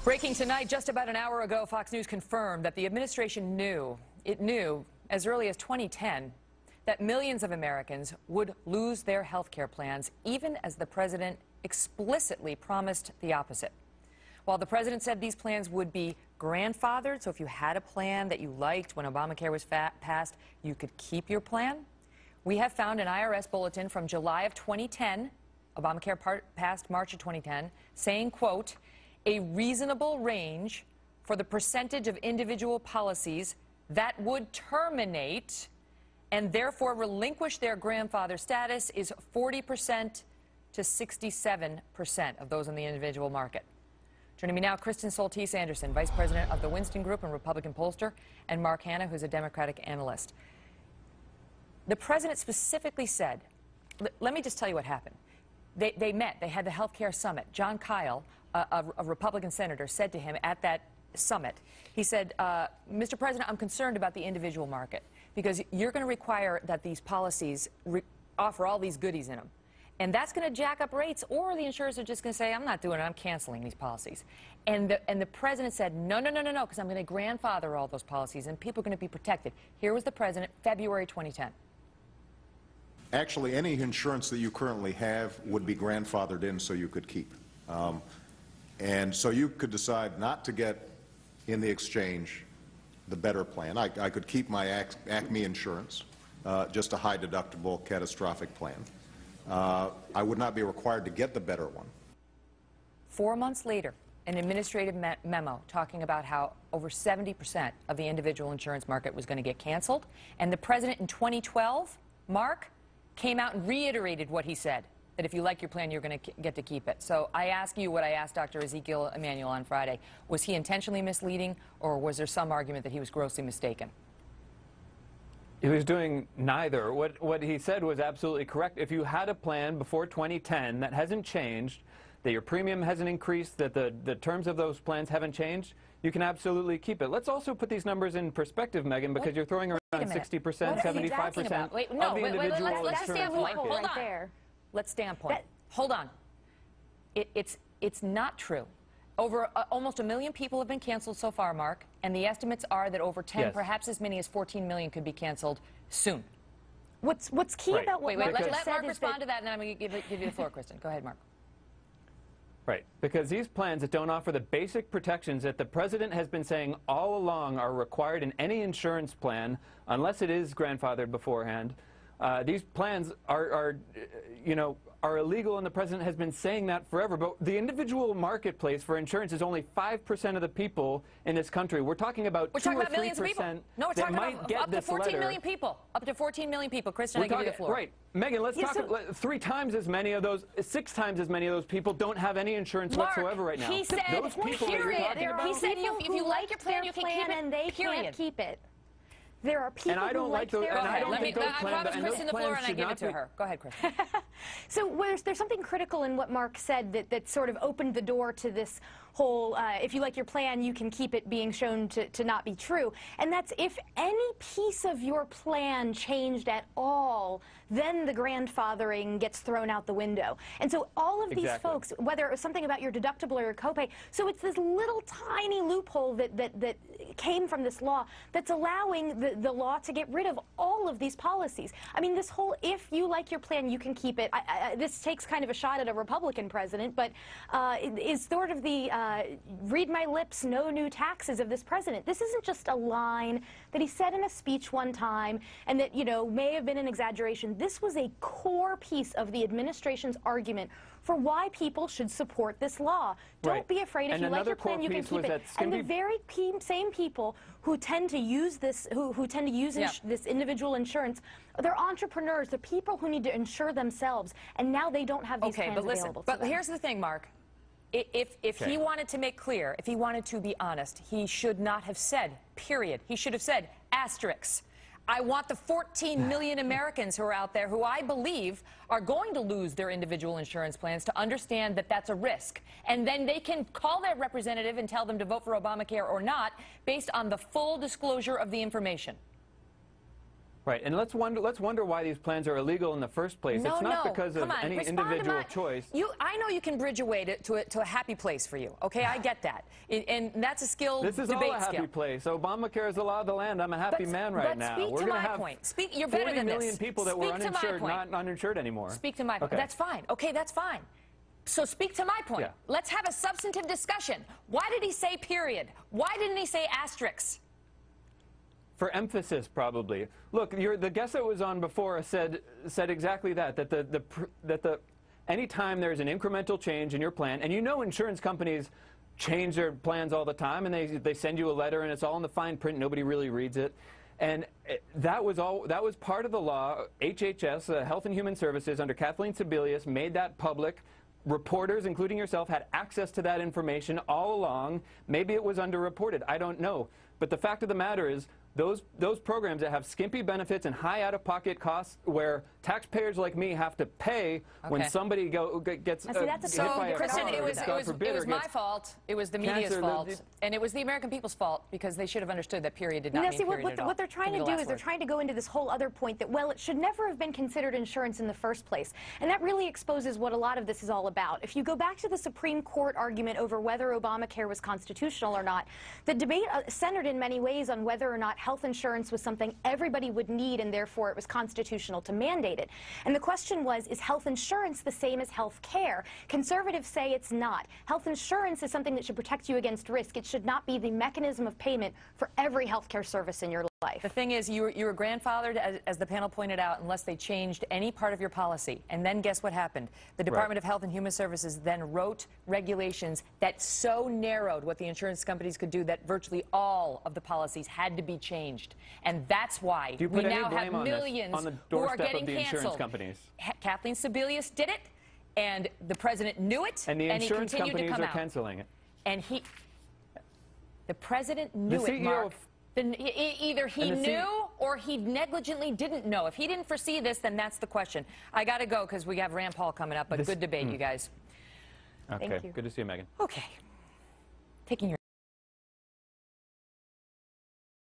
Breaking tonight, just about an hour ago, Fox News confirmed that the administration knew as early as 2010 that millions of Americans would lose their health care plans, even as the president explicitly promised the opposite. While the president said these plans would be grandfathered, so if you had a plan that you liked when Obamacare was passed, you could keep your plan, we have found an IRS bulletin from July of 2010, Obamacare passed March of 2010, saying, quote, a reasonable range for the percentage of individual policies that would terminate and therefore relinquish their grandfather status is 40% to 67% of those in the individual market. Joining me now, Kristen Soltis Anderson, Vice President of the Winston Group and Republican pollster, and Mark Hanna, who's a Democratic analyst. The president specifically said, let me just tell you what happened. They met, they had the health care summit. John Kyle, a Republican senator, said to him at that summit, he said, Mr. President, I'm concerned about the individual market because you're going to require that these policies offer all these goodies in them. And that's going to jack up rates, or the insurers are just going to say, I'm not doing it, I'm canceling these policies. And the president said, no, because I'm going to grandfather all those policies, and people are going to be protected. Here was the president, February 2010. Actually, any insurance that you currently have would be grandfathered in so you could keep. And so you could decide not to get in the exchange the better plan. I could keep my Acme insurance, just a high deductible catastrophic plan. I would not be required to get the better one. 4 months later, an administrative memo talking about how over 70% of the individual insurance market was going to get canceled. And the president in 2012, Mark, came out and reiterated what he said, that if you like your plan, you're going to get to keep it. So I ask you what I asked Dr. Ezekiel Emanuel on Friday. Was he intentionally misleading, or was there some argument that he was grossly mistaken? He was doing neither. What he said was absolutely correct. If you had a plan before 2010 that hasn't changed, that your premium hasn't increased, that the terms of those plans haven't changed, you can absolutely keep it. Let's also put these numbers in perspective, Megyn, because you're throwing around 60%, 75% Wait, of no, the individual insurance market. Hold on. Let's standpoint. Hold on. It's not true. Over almost 1 million people have been canceled so far, Mark, and the estimates are that over 10, perhaps as many as 14 million could be canceled soon. What's key about what Mark let Mark respond to that, and then I'm going to give you the floor, Kristen. Go ahead, Mark. Right, because these plans that don't offer the basic protections that the president has been saying all along are required in any insurance plan, unless it is grandfathered beforehand. These plans are illegal, and the president has been saying that forever. But the individual marketplace for insurance is only 5% of the people in this country. We're talking about 2 or 3%. No, we're talking about up to 14 million people. Up to 14 million people. Kristen, I give you the floor. Right. Megyn, let's talk. 3 times as many of those, 6 times as many of those people don't have any insurance whatsoever right now. He said, those people he said if you like your plan, you can keep it, and they can't keep it. There are people who like those, and I don't think those plans, I promise Kristen the floor, and I give it to her. Go ahead, Kristen. So there's something critical in what Mark said that sort of opened the door to this whole, if you like your plan, you can keep it, being shown to not be true. And that's if any piece of your plan changed at all, then the grandfathering gets thrown out the window. And so all of these folks, whether it was something about your deductible or your copay, so it's this little tiny loophole that came from this law that's allowing the law to get rid of all of these policies. I mean, this whole, if you like your plan, you can keep it. This takes kind of a shot at a Republican president, but is sort of the read my lips, no new taxes of this president. This isn't just a line that he said in a speech one time and that, may have been an exaggeration. This was a core piece of the administration's argument for why people should support this law. Don't be afraid. If you like your plan, you can keep it. And the very same people who tend to use this, who tend to use this individual insurance, they're entrepreneurs. They're people who need to insure themselves, and now they don't have these plans available. But here's the thing, Mark. If he wanted to make clear, if he wanted to be honest, he should not have said, period. He should have said, asterisk. I want the 14 million Americans who are out there who I believe are going to lose their individual insurance plans to understand that that's a risk. And then they can call their representative and tell them to vote for Obamacare or not based on the full disclosure of the information. Right, and let's wonder why these plans are illegal in the first place. No, it's not no. because of Come on, any respond to individual my, choice. I know you can bridge a way to a happy place for you. Okay, I get that, and that's a skill. This is all a happy place. Obamacare is the law of the land. I'm a happy man right now. Speak We're to going to my have point. You're better 40 than this. million people that were uninsured, not uninsured anymore. Speak to my point. Okay. That's fine. Okay, that's fine. So speak to my point. Yeah. Let's have a substantive discussion. Why did he say period? Why didn't he say asterisk? For emphasis, probably. Look, the guest that was on before said exactly that. That anytime there's an incremental change in your plan, and you know insurance companies change their plans all the time, and they send you a letter, and it's all in the fine print. Nobody really reads it. And that was part of the law. HHS, Health and Human Services, under Kathleen Sebelius, made that public. Reporters, including yourself, had access to that information all along. Maybe it was underreported. I don't know. But the fact of the matter is, those programs that have skimpy benefits and high out-of-pocket costs, where taxpayers like me have to pay when somebody gets hit by a Kristen, car, it was my fault. It was the media's fault, and it was the American people's fault because they should have understood that period did not mean period at all. What they're trying to do is they're trying to go into this whole other point that, well, it should never have been considered insurance in the first place, and that really exposes what a lot of this is all about. If you go back to the Supreme Court argument over whether Obamacare was constitutional or not, the debate centered in many ways on whether or not health insurance was something everybody would need and therefore it was constitutional to mandate it. And the question was, is health insurance the same as health care? Conservatives say it's not. Health insurance is something that should protect you against risk. It should not be the mechanism of payment for every health care service in your life. The thing is, you were grandfathered, as the panel pointed out, unless they changed any part of your policy. And then guess what happened? The Department of Health and Human Services then wrote regulations that so narrowed what the insurance companies could do that virtually all of the policies had to be changed. And that's why we now have millions who are getting canceled. Kathleen Sebelius did it, and the president knew it, and the insurance he continued companies to come are out. Canceling it. And the president knew it, Mark. Either he knew or he negligently didn't know. If he didn't foresee this, then that's the question. I got to go because we have Rand Paul coming up, but good debate, you guys. Okay, good to see you, Megyn. Okay. Taking your